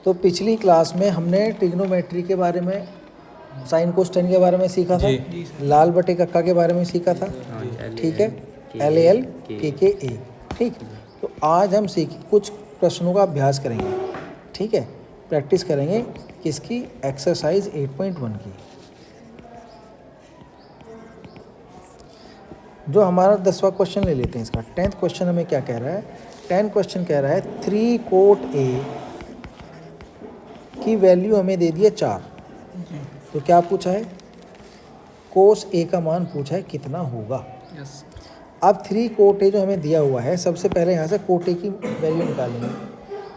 तो पिछली क्लास में हमने ट्रिग्नोमेट्री के बारे में, साइन कोस टेन के बारे में सीखा था, लाल बटे कक्का के बारे में सीखा था, ठीक है, LAL KKA, ठीक। तो आज हम कुछ प्रश्नों का अभ्यास करेंगे, ठीक है, प्रैक्टिस करेंगे किसकी, एक्सरसाइज 8.1 की। जो हमारा 10वां क्वेश्चन ले लेते हैं इसका। 10th क्वेश्चन हमें क्या कह रहा है? 10 क्वेश्चन कह रहा है 3 कोट A की वैल्यू हमें दे दी है 4। तो क्या पूछा है? कोस A का मान पूछा है, कितना होगा। अब 3 कोट A जो हमें दिया हुआ है, सबसे पहले यहाँ से कोट A की वैल्यू निकालेंगे।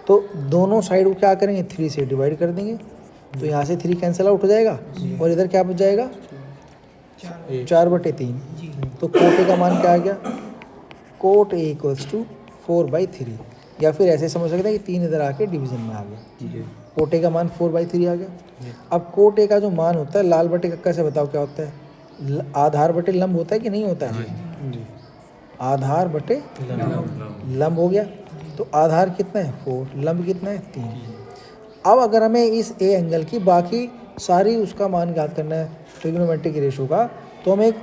तो दोनों साइड को क्या करेंगे, 3 से डिवाइड कर देंगे। तो यहाँ से 3 कैंसिल आउट हो जाएगा और इधर क्या बच जाएगा, 4/3। तो कोट A का मान क्या आ गया, कोट A इक्वल्स टू 4/3, या फिर ऐसे समझ सकते हैं कि 3 इधर आके डिवीजन में आ गया। कोट A का मान 4/3 आ गया। अब कोट A का जो मान होता है, लाल बटे कक्का से बताओ क्या होता है, आधार बटे लंब होता है कि नहीं होता है? आधार बटे लंब हो गया। तो आधार कितना है 4, लंब कितना है 3। अब अगर हमें इस ए एंगल की बाकी सारी उसका मान ज्ञात करना है, ट्रिग्नोमेट्रिक रेशो का, तो हम एक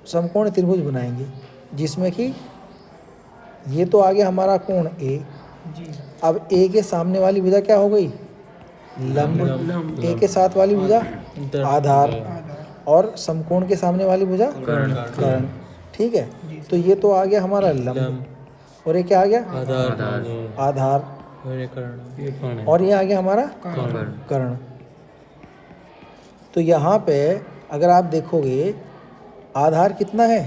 समकोण त्रिभुज बनाएंगे, जिसमें कि ये तो आ गया हमारा कोण A। अब A के सामने वाली भुजा क्या हो गई, लंब। A के साथ वाली भुजा आधार, और समकोण के सामने वाली भुजा कर्ण, ठीक है। तो ये तो आ गया हमारा लंब, और ये क्या आ गया, आधार, और ये आ गया हमारा कर्ण। तो यहाँ पे अगर आप देखोगे, आधार कितना है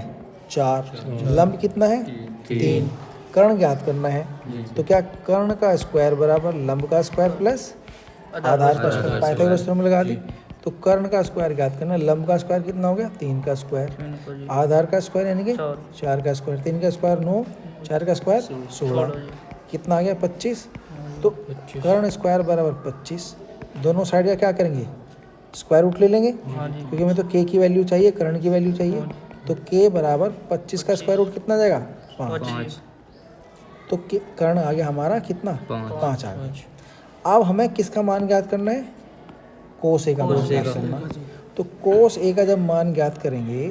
4, लंब कितना है 3, कर्ण ज्ञात करना है। तो क्या, कर्ण का स्क्वायर बराबर लंब का स्क्वायर प्लस आधार का स्क्वायर, पाइथागोरस थ्योरम लगा दी। तो कर्ण का स्क्वायर ज्ञात करना, लंब का स्क्वायर कितना हो गया 3 का स्क्वायर, आधार का स्क्वायर यानी कि 4 का स्क्वायर, 3 का स्क्वायर 9, 4 का स्क्वायर 16, कितना आ गया 25। तो कर्ण स्क्वायर बराबर 25। दोनों साइड का क्या करेंगे, स्क्वायर रूट ले लेंगे, क्योंकि हमें तो k की वैल्यू चाहिए, कर्ण की वैल्यू चाहिए। तो k बराबर 25 का स्क्वायर रूट कितना जाएगा 5। तो कर्ण आ गया हमारा कितना 5 आ गया। अब हमें किसका मान ज्ञात करना है, कोस A का मान ज्ञात करना। तो कोस A का जब मान ज्ञात करेंगे,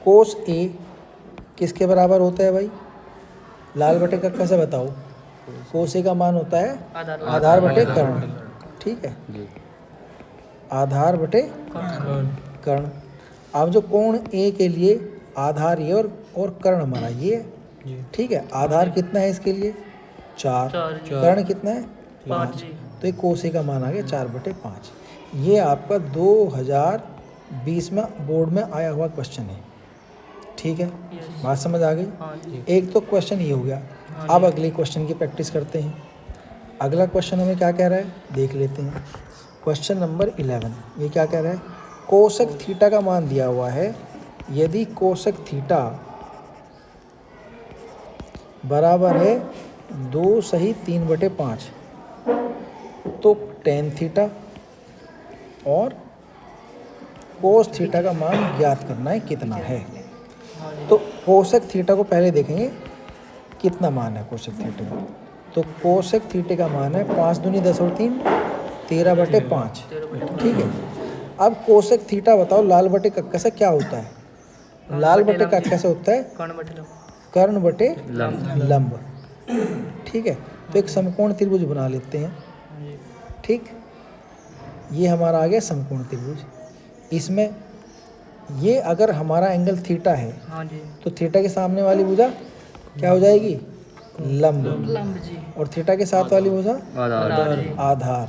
कोस A किसके बराबर होता है भाई, लाल बटे कक्का से बताओ। कोस A का मान होता है आधार बटे कर्ण, ठीक है, आधार बटे कर्ण। अब जो कोण A के लिए आधार ये और कर्ण हमारा ये है, ठीक है। आधार कितना है इसके लिए 4, कर्ण कितना है 5। तो एक कोस A का मान आ गया 4/5। ये आपका 2020 में बोर्ड में आया हुआ क्वेश्चन है, ठीक है, बात समझ आ गई। एक तो क्वेश्चन ये हो गया। अब अगले क्वेश्चन की प्रैक्टिस करते हैं। अगला क्वेश्चन हमें क्या कह रहा है, देख लेते हैं। क्वेश्चन नंबर 11, ये क्या कह रहा है, कोसक थीटा का मान दिया हुआ है। यदि कोसक थीटा बराबर है 2 सही 3/5, तो टेन थीटा और कोस थीटा का मान ज्ञात करना है, कितना है। तो कोसक थीटा को पहले देखेंगे कितना मान है कोसक थीटा का। तो कोसक थीटे का मान है 5 दूनी 10 और 3 13/5, ठीक है। अब कोसक थीटा बताओ लाल बटे कक्का से क्या होता है, लाल बटे कक्का से होता है कर्ण बटे लंब, ठीक है। तो एक समकोण त्रिभुज बना लेते हैं, ठीक। ये हमारा आ गया समकोण त्रिभुज। इसमें ये अगर हमारा एंगल थीटा है, तो थीटा के सामने वाली भुजा क्या हो जाएगी, लंब, और थीटा के साथ वाली भुजा आधार,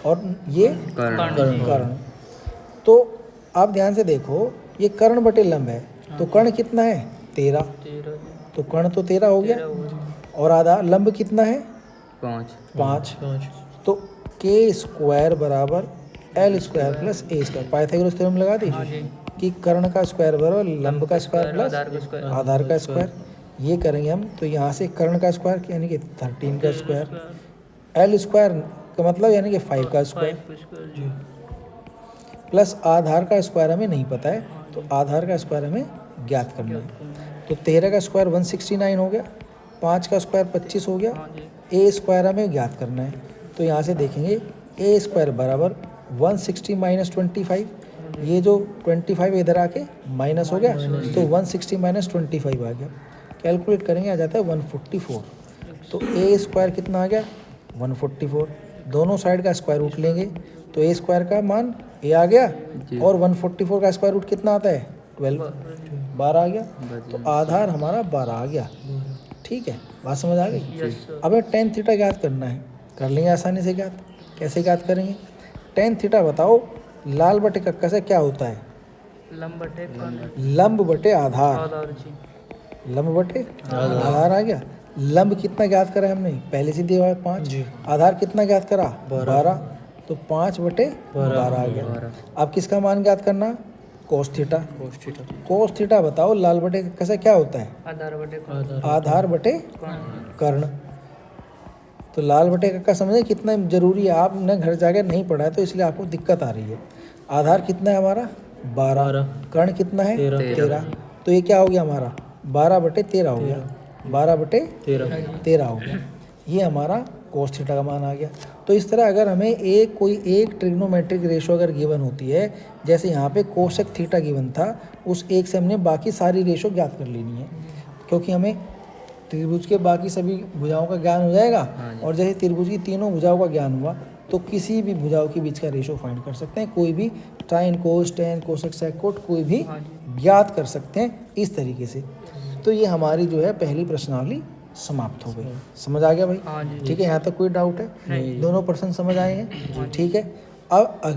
और ये कर्ण। तो आप ध्यान से देखो, ये कर्ण बटे लंब है, तो कर्ण कितना है 13, तो कर्ण तो 13 हो गया, और आधार लंब कितना है 5। तो k स्क्वायर बराबर l square plus a square, Pythagoras theorem लगा दी कि कर्ण का स्क्वायर बराबर लंब का स्क्वायर प्लस आधार का स्क्वायर। ये करेंगे हम, तो यहाँ से कर्ण का स्क्वायर यानी कि 13 का स्क्वायर, l स्क्वायर का मतलब यानी कि 5 का स्क्वायर, प्लस आधार का स्क्वायर हमें नहीं पता है, तो आधार का स्क्वायर हमें ज्ञात करना है। तो 13 का स्क्वायर 169 हो गया, 5 का स्क्वायर 25 हो गया, ए स्क्वायर हमें ज्ञात करना है। तो यहाँ से देखेंगे ए स्क्वायर बराबर 160 माइनस 25, ये जो 25 इधर आके माइनस हो गया तो 160 माइनस 25 आ गया। कैलकुलेट करेंगे आ जाता है 144। तो ए स्क्वायर कितना आ गया 144। दोनों साइड का स्क्वायर रूट लेंगे तो ए स्क्वायर का मान ए आ गया और 144 का स्क्वायर रूट कितना आता है 12 आ गया। तो आधार हमारा 12 आ गया। ठीक है, बात समझ आ गई। अब टेन थीटा ज्ञात करना है, कर लेंगे आसानी से ज्ञात। कैसे ज्ञात करेंगे? टेन थीटा बताओ लाल बटे कक्का से क्या होता है? लंब बटे आधार। लंब बटे आधार आ गया। लंब कितना ज्ञात करा है हमने? पहले से दिया हुआ है 5। आधार कितना ज्ञात करा? 12। तो 5 बटे 12 आ गया। अब किसका मान ज्ञात करना? Cos theta. कोस थीटा बताओ लाल बटे कक्का से क्या होता है? आधार बटे कर्ण। तो लाल बटे कक्का समझे कितना जरूरी है, आपने घर जाकर नहीं पढ़ा है तो इसलिए आपको दिक्कत आ रही है। आधार कितना है हमारा? 12। कर्ण कितना है? 13। तो ये क्या हो गया हमारा? 12 बटे 13 हो गया। 12 बटे 13 हो गया। ये हमारा कोस थीटा का मान आ गया। तो इस तरह अगर हमें कोई एक ट्रिग्नोमेट्रिक रेशो अगर गिवन होती है, जैसे यहाँ पे कोसेक थीटा गिवन था, उस एक से हमने बाकी सारी रेशो ज्ञात कर लेनी है, क्योंकि हमें त्रिभुज के बाकी सभी भुजाओं का ज्ञान हो जाएगा। और जैसे त्रिभुज की तीनों भुजाओं का ज्ञान हुआ तो किसी भी भुजाओं के बीच का रेशो फाइंड कर सकते हैं। कोई भी sine cos tan cosec sec cot कोई भी ज्ञात कर सकते हैं इस तरीके से। तो ये हमारी जो है पहली प्रश्नावली समाप्त हो गई। समझ आ गया भाई? ठीक है, यहाँ तक कोई डाउट है? दोनों प्रश्न समझ आए हैं? ठीक है। अब अगले